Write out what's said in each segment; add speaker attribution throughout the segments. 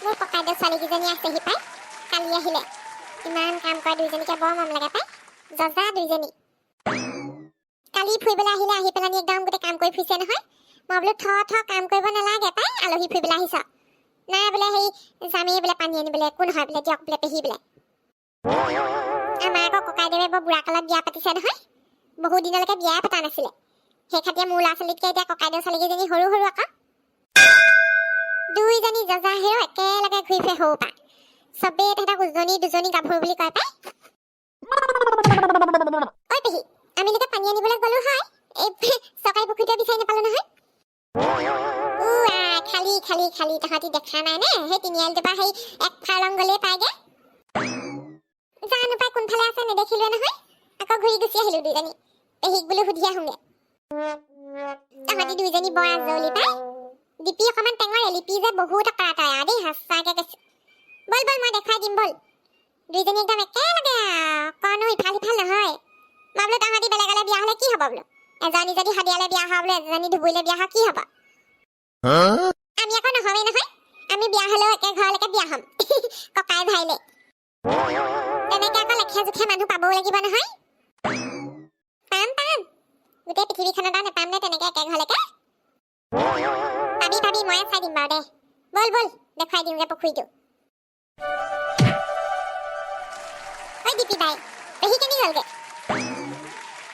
Speaker 1: মোৰ ককাইদেউ ছোৱালীকেইজনী আছেহি পাই, কালি আহিলে। ইমান কাম কৰে দুইজনীকে, বৰ মৰম লাগে পাই, জজা দুইজনী। কালি ফুৰিবলৈ আহিলে, আহি পেলাই একদম গোটেই কাম কৰি ফুৰিছে নহয়। মই বোলো কাম কৰিব নালাগে পাই, আলহী ফুৰিবলৈ আহিছ। নাই বোলে সেই যামেই বোলে পানী আনিবলৈ, একো নহয় বোলে, দিয়ক বোলে পেহী বোলে। আমাৰ আকৌ ককাইদেৱে বৰ বুঢ়া কালত বিয়া পাতিছে নহয়, বহুত দিনলৈকে বিয়াই পতা নাছিলে। সেই খাতিয়ে মোৰ ল'ৰা ছোৱালীতকে এতিয়া ককাইদেউ ছোৱালীকেইজনী সৰু সৰু আকৌ। দুইজনী জজা হেও একেলগে ঘূৰি ফুৰে সৰুৰ পৰা। চবেই তাহাঁতক উজনি দুজনী গাভৰু বুলি কয় পাই। ঐ পেহী, আমি লোকে পানী আনিবলৈ গলো হয়, এই চৰকাৰী পুখুৰীটো বিচাৰি নাপালো নহয়। খালি খালি খালি তাহাঁতি দেখা নাই নে? সেই তিনিআলিটোৰ পৰা সেই এক ফালং গলেই পায়গে। জানো পাই কোনফালে আছে, নেদেখিলোৱে নহয়। আকৌ ঘূৰি গুচি আহিলো দুইজনী। পেহীক বোলো সুধি আহোগে। তাহাঁতি দুইজনী বৰ আজলি পাই। লিপি অকমান টেঙৰে, লিপি যে বহুত অকাৰতাই আৰু দেই, সঁচাকে কৈছো। বল বল মই দেখুৱাই দিম বল। দুইজনী একদম একেলগে কনো ইফাল সিফাল নহয়। মই বোলো তাহাঁতি বেলেগলে বিয়া হলে কি হব বোলো, এজনী যদি শদিয়ালে বিয়া হোৱা বোলো, এজনী ধুবুৰীলে বিয়া হোৱা কি হব? আমি আকৌ নহমেই নহয়, আমি বিয়া হলেও একে ঘৰলৈকে বিয়া হম। ককাই ভাইলে তেনেকে আকৌ লেখীয়া জোখীয়া মানুহ পাবও লাগিব নহয়। পাম পাম, গোটেই পৃথিৱীখনত আৰু নেপাম নে তেনেকে একে ঘৰলৈকে? পাবি পাবি, ময়ে চাই দিম বাৰু দে। বল বল দেখুৱাই দিওঁগে পুখুৰীটো। ঐ দীপি বাই, পেহী কেনি গলগে?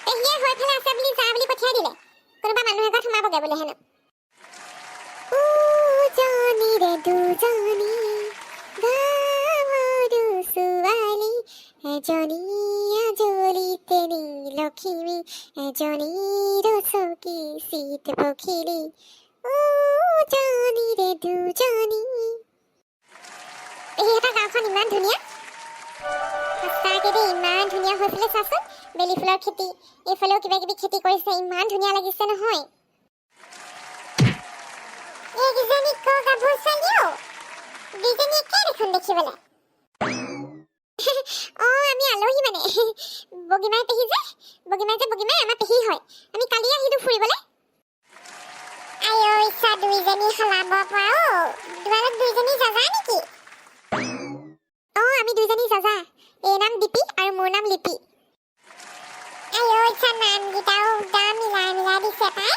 Speaker 1: পেহীয়ে হৈ ফালে আছে বুলি যা বুলি পঠিয়াই দিলে। কোনোবা মানুহ এঘৰত সোমাবগে বোলে হেনো। জানি ৰে দুজনী গাভৰু ছোৱালী, এজনী আজলিতে নীলখিমী, এজনী ৰচকী চিত পখিলী। জানি ৰে দুজনী। পেহীহঁতৰ গাঁওখন ইমান ধুনীয়া, সঁচাকে দেই, ইমান ধুনীয়া হৈছিলে চাচোন। বেলি ফুলৰ খেতি, এইফালেও কিবা কিবি খেতি কৰিছে, ইমান ধুনীয়া লাগিছে নহয়। এইকেইজনী ক গাভৰু ছোৱালী অ, দুইজনী একে দেখোন দেখিবলে। আমি আলহী মানে, বগীমাই পেহী যে, বগীমাই আমাৰ পেহী হয়। আমি কালি আহিলো ফুৰিবলে। আইঐ ইচ্ছা দুইজনী সলাব পৰা অ, তোমালোক দুইজনী জজা নেকি? আমি দুইজনী জজা, এই নাম দীপি আৰু মোৰ নাম লিপি। আইঐ ইচ্ছা নামকেইটাও একদম মিলাই মিলাই দিছে পাই।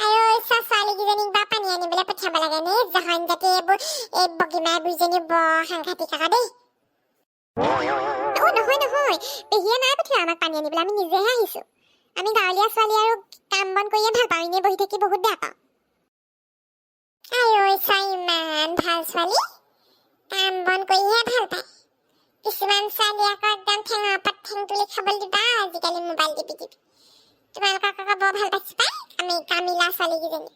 Speaker 1: আইঐ ইচ্ছা ছোৱালীকেইজনীক বা পানী আনিবলৈ পঠিয়াব লাগে নে? জহন জাতি এইবোৰ, এই বগীমাই বুঢ়ীজনী বৰ সাংঘাতিক আকৌ দেই। নহয় নহয়, পেহীয়ে নাই পঠিওৱা আমাক পানী আনিবলৈ, আমি নিজেহে আহিছো। আমি গাঁৱলীয়া ছোৱালী আৰু কাম বন কৰিয়ে ভাল পাওঁ, এনেই বহি থাকি বহুত বেয়া পাওঁ। আইঐ ইচ্ছা ইমান ভাল ছোৱালী, কাম বন কৰিহে ভাল পায়। কিছুমান ছোৱালী আকৌ একদম ঠেঙৰ ওপৰত ঠেং তুলি খাবলৈ দিবা আজিকালি মোবাইল টিপি টিপি। তোমালোকক আকৌ বৰ ভাল পাইছো পাই, আমি কামিলা ছোৱালীকেইজনী।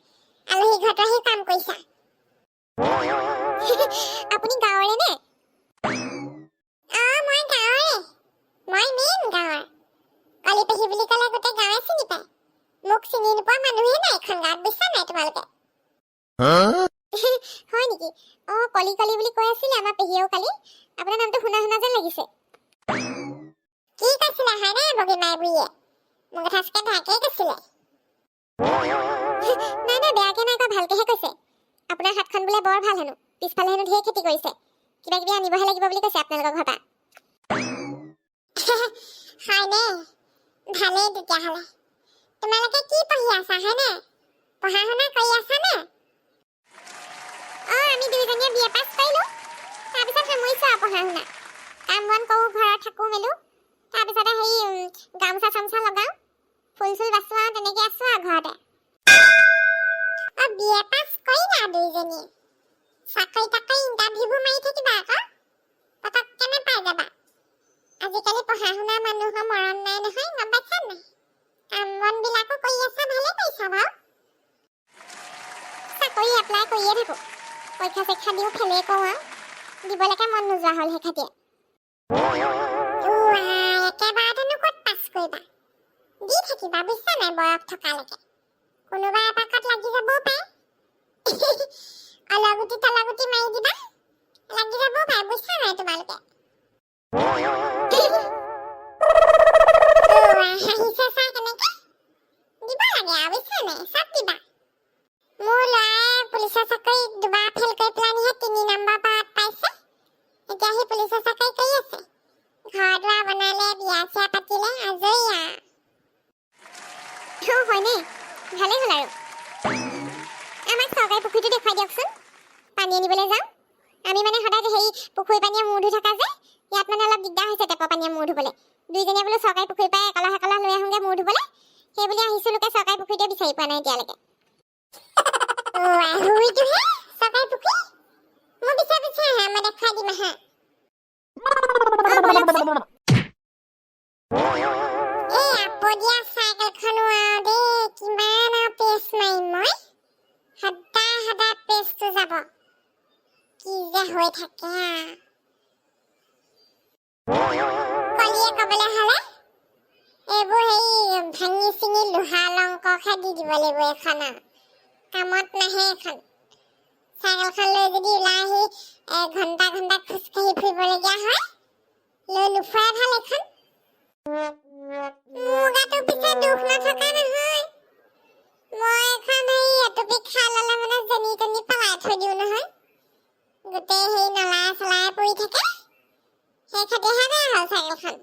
Speaker 1: আলহী ঘৰত আহি কাম কৰিছা। আপুনি গাঁৱৰে নে? মই গাঁৱৰে, মই মেইন গাঁৱৰ। কালি পেহী বুলি ক'লে গোটেই গাঁৱে চিনি পায়। মোক চিনি নোপোৱা মানুহে নাই এখন গাঁৱত, বুজিছা নাই তোমালোকে? হয় নেকি? কলি কলি বুলি কৈ আছিলে আমাৰ পেহীয়েও কালি। আপোনাৰ নামটো শুনা শুনা যেন লাগিছে। কি কৈছিলে হয়নে বগীমাই বুঢ়ীয়ে? মোৰ কথা চাগে বেয়াকেই কৈছিলে। নাই নাই, বেয়াকে নাই কোৱা, ভালকেহে কৈছে। আপোনাৰ হাতখন বোলে বৰ ভাল হেনো, পিছফালে হেনো ঢেৰ খেতি কৰিছে, কিবা কিবি আনিবহে লাগিব বুলি কৈছে আপোনালোকৰ ঘৰৰ পৰা। হয়নে? ভালেই তেতিয়াহ'লে। তোমালোকে কি পঢ়ি আছা হয়নে? পঢ়া শুনা কৰি আছা নে? আমি দুইজনীয়ে বিএ পাছ কৰিলো, তাৰপিছত সামৰিছো আৰু পঢ়া শুনা। কাম বন কৰো, ঘৰত থাকো মেলো, তাৰপিছতে সেই গামোচা চামোচা লগাও, ফুল চুল বাচো আৰু তেনেকে আছো আৰু ঘৰতে। বিএ পাছ কৰিলা দুইজনীয়ে, চাকৰি তাকৰি ইণ্টাৰভিউবোৰ মাৰি থাকিবা আকৌ, পতককে নাপাই যাবা। আজিকালি পঢ়া শুনা মানুহৰ মৰণ নাই নহয়, গম পাইছা নাই? কাম বন বিলাকো কৰি আছা, ভালে কৰিছা বাৰু। চাকৰি এপ্লাই কৰিয়ে থাকো, পৰীক্ষা চৰীক্ষা দিও ফেলেই কৰো আৰু, দিবলৈকে মন নোযোৱা হ'ল সেই খাতিয়ে। একেবাৰতেনো ক'ত পাছ কৰিবা, দি থাকিবা বুজিছা নাই বয়স থকালৈকে। কোনোবা এপাকত লাগি যাবও পাৰে। অলগুটি তলগুটি মাৰি দিবা, লাগি যাবও পাৰে বুজিছা নাই তোমালোকে। হাঁহিছে চা কেনেকে, দিব লাগে আৰু বুজিছা নাই, চব দিবা। মোৰ ল'ৰাই পুলিচৰ চাকৰি দুবাৰ ফেল কৰি পেলানিহে 3 দিবলৈ যাওঁ আমি মানে সদায় হেৰি পুখুৰী পানীয়ে মূৰ ধুই থকা যে ইয়াত মানে অলপ দিগদাৰ হৈছে টেপৰ পানীয়ে মূৰ ধুবলৈ দুইজনীয়ে বোলো চৰকাৰী পুখুৰী পাই একলা লৈ আহোঁগে মূৰ ধুবলৈ সেই বুলি আহিছোঁ লোকে চৰকাৰী পুখুৰীতে বিচাৰি পোৱা নাই এতিয়ালৈকে চৰকাৰী পুখুৰী মই বিচাৰি আহা মই দেখুৱাই দিম আহা আপদিয়া চাইকেলখনো দে কিমান পেছ মাৰিম মই সদায় পেছটো যাব কি যে হৈ থাকে কলিয়ে কবলৈ হ'লে এইবোৰ সেই ভাঙি চিঙি লোহা লংকহে দি দিব লাগিব এখন কামত নাহে এখন চাইকেলখন লৈ যদি ওলাই আহি ঘণ্টা খোজকাঢ়ি ফুৰিবলগীয়া হয় লৈ নুফুৰাই ভাল এখন মোৰ গাটো পিছে দুখ নথকা নহয় মই এখন সেই এটুপি খাই ল'লে মানে যেনি তেনি পেলাই থৈ দিওঁ নহয় গোটেই সেই নলাই চলাই পৰি থাকে সেই খাতিহে বেয়া হ'ল চাইকেলখন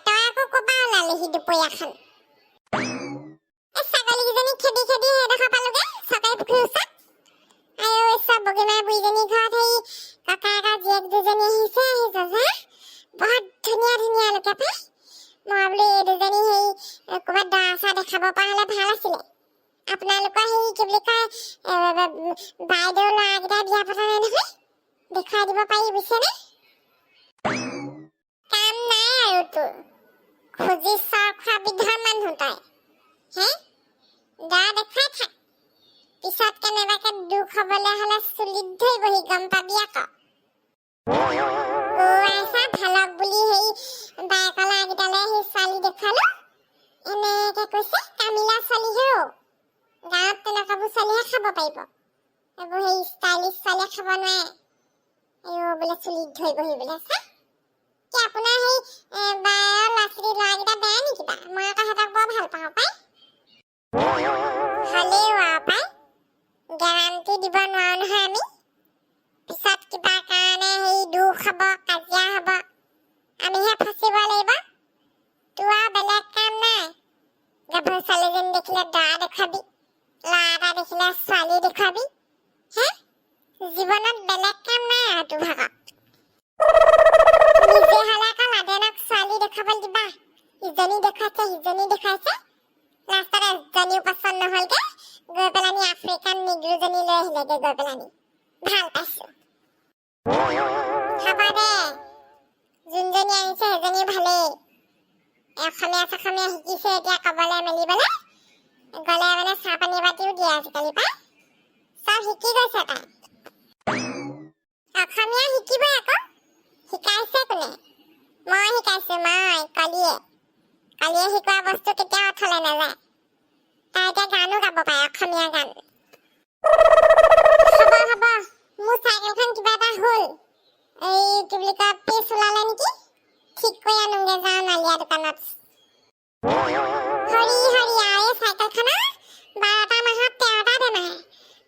Speaker 1: তই আকৌ ক'ৰপৰা ওলালিহি দুপৰীয়াখন ছাগলীকেইজনী খেদি সেইডোখৰ পালোগে চৰকাৰী পুখুৰীৰ ওচৰত আৰু চব বগীমা বুঢ়ীজনী ঘৰত সেই ককা জীয়েক দুজনী আহিছে বহুত ধুনীয়া লোকে পাই মই বোলো এই দুজনী সেই ক'ৰবাত দৰা চৰা দেখাব পৰা হ'লে ভাল আছিলে আপোনালোকৰ সেই কি বুলি কয় বাইদেউ ল'ৰাকেইটা বিয়া পতা নাই নহয় দেখুৱাই দিব পাৰি বুজিছেনে কাম নাই আৰু তোৰ খুজি চৰ খোৱা বিধৰ মানুহ তই হে দৰা দেখুৱাই থাক পিছত কেনেবাকে দুখ হ'বলৈ হ'লে চুলিত ধৰিবহি গম পাবি আকৌ ভালক বুলি সেই বাইকলা কেইটালৈ সেই ছোৱালী দেখুৱালো এনেকে কৈছে কামিলা ছোৱালী হেও গাঁৱত তেনেকুৱাবোৰ ছোৱালীহে খাব পাৰিব এইবোৰ সেই ষ্টাইলিছ ছোৱালীয়ে খাব নোৱাৰে বোলে চুলিত ধৰিবহি বোলে চা কি আপোনাৰ সেই বাৰ ল'ৰা ছোৱালী ল'ৰাকেইটা বেয়া নেকি বা মই আকৌ সিহঁতক বৰ ভাল পাওঁ পাই ভালেই পাই গেৰাণ্টি দিব নোৱাৰো নহয় আমি পিছত কিবা কাৰণে সেই দুখ হ'ব কাজিয়া হ'ব আমিহে ফচিব লাগিব তোৰ বেলেগ কাম নাই গাভৰু ছোৱালীজনী দেখিলে দৰা দেখুৱাবি ল'ৰা এটা দেখিলে ছোৱালী দেখুৱাবি হে জীৱনত বেলেগ কাম নাই আৰু তোৰ ভাগত নিজে হ'লে আকৌ লাদেনক ছোৱালী দেখুৱাবলৈ দিবা ইজনী দেখুৱাইছে লাষ্টত এজনীও পচন্দ নহ'লগে গৈ পেলানি আফ্ৰিকান নিগ্ৰোজনী লৈ আহিলেগে গৈ পেলানি ভাল পাইছো খাবা দে যোনজনী আনিছে সেইজনী ভালেই অসমীয়া শিকিছে এতিয়া ক'বলৈ মেলিবলৈ গ'লে মানে চাহ পানী বাতিও দিয়ে আজিকালি পাই চব শিকি গৈছে তাই অসমীয়া শিকিবই আকৌ শিকাইছে কোনে মই শিকাইছো কলিয়ে শিকোৱা বস্তু কেতিয়াও অথলে নাযায় তাই এতিয়া গানো গাব পাৰে অসমীয়া গান হ'ব মোৰ চাইকেলখন কিবা এটা হ'ল এই কি বুলি কয় পিছ ওলালে নেকি ঠিক কৰি আনোগে যাওঁ নালিয়া দোকানত হৰি আৰু এই চাইকেলখনৰ 12টা মাহত 13টা বেমাৰ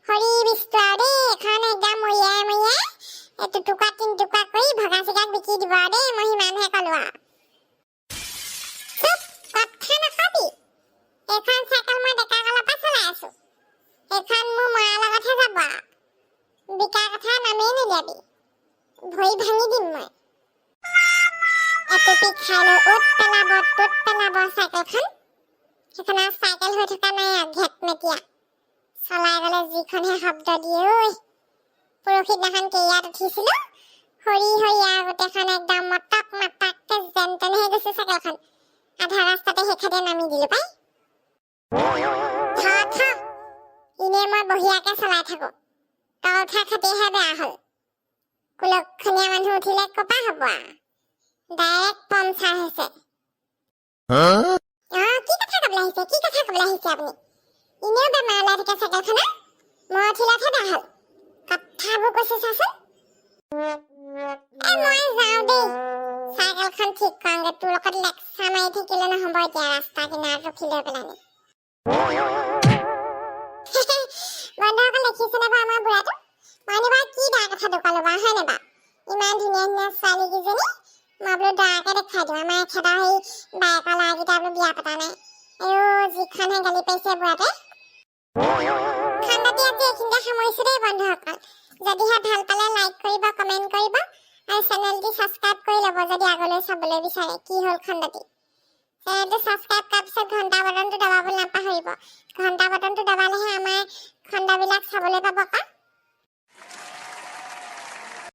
Speaker 1: হৰি বিষ্ণু আৰু দেই এখন একদম মৰিয়াই টুটুকা 3 টুকুৰা কৰি ভগা চিগাক বিকি দিব আৰু দেই মই সিমানহে ক'লো আৰু কথা নাখাবি এইখন চাইকেল মই ডেকা কালৰ পৰা চলাই আছো এইখন মোৰ মৰাৰ লগতহে যাব বিকাৰ কথা নামেই নিদিয়াবি ভৰি ভাঙি দিম মই এটুপি খাই লৈ অ'ত পেলাব চাইকেলখন সেইখন আৰু চাইকেল হৈ থকা নাই ঘেট মেটীয়া চলাই গ'লে যিখনহে শব্দ দিয়ে ঐ পৰহি দিনাখন কেৰিয়াত উঠিছিলো হৰি আৰু গোটেইখন একদম মাতাককে যেন তেন হৈ গৈছে চাইকেলখন আধা ৰাস্তাতে সেইখাতে নামি দিলো পাই এনেই মই বহিয়াকে চলাই থাকো তল উঠা খাতিহে বেয়া হ'ল কুলক্ষণীয়া মানুহ উঠিলে কপা হ'ব ডাইৰেক্ট পঞ্চাৰ হৈছে কি কথা ক'বলৈ আহিছে আপুনি এনেও বেমাৰ ওলাই থাকে চাইকেলখনৰ মই উঠিলেহে বেয়া হ'ল কথাবোৰ কৈছে চাচোন মই যাওঁ দেই চাইকেলখন ঠিক কৰাংগে তোৰ লগত লেকচাৰ মাৰি থাকিলে নহ'ব এতিয়া ৰাস্তা কিনাৰত ৰখি লৈ পেলানি বন্ধুসকল দেখিছেনে বাৰু আমাৰ বুঢ়াটো মইনো বাৰু কি বেয়া কথা ঢুকালো বাৰু হয়নে বাৰু ইমান ধুনীয়া ছোৱালীকেইজনী মই বোলো দৰাকে দেখুৱাই দিওঁ আমাৰ এখেতৰ সেই বাইকৰ ল'ৰাকেইটা বোলো বিয়া পতা নাই যিখনহে গালি পাৰিছে বুঢ়াটোৱে ঠাণ্ডাতে আজি এইখিনিতে সামৰিছো দেই বন্ধুসকল যদিহে ভাল পালে লাইক কৰিব কমেন্ট কৰিব আৰু চেনেলটি সাবস্ক্ৰাইব কৰি ল'ব যদি আগলৈ চাবলৈ বিচাৰে কি হ'ল খণ্ডটি চেনেলটো সাবস্ক্ৰাইব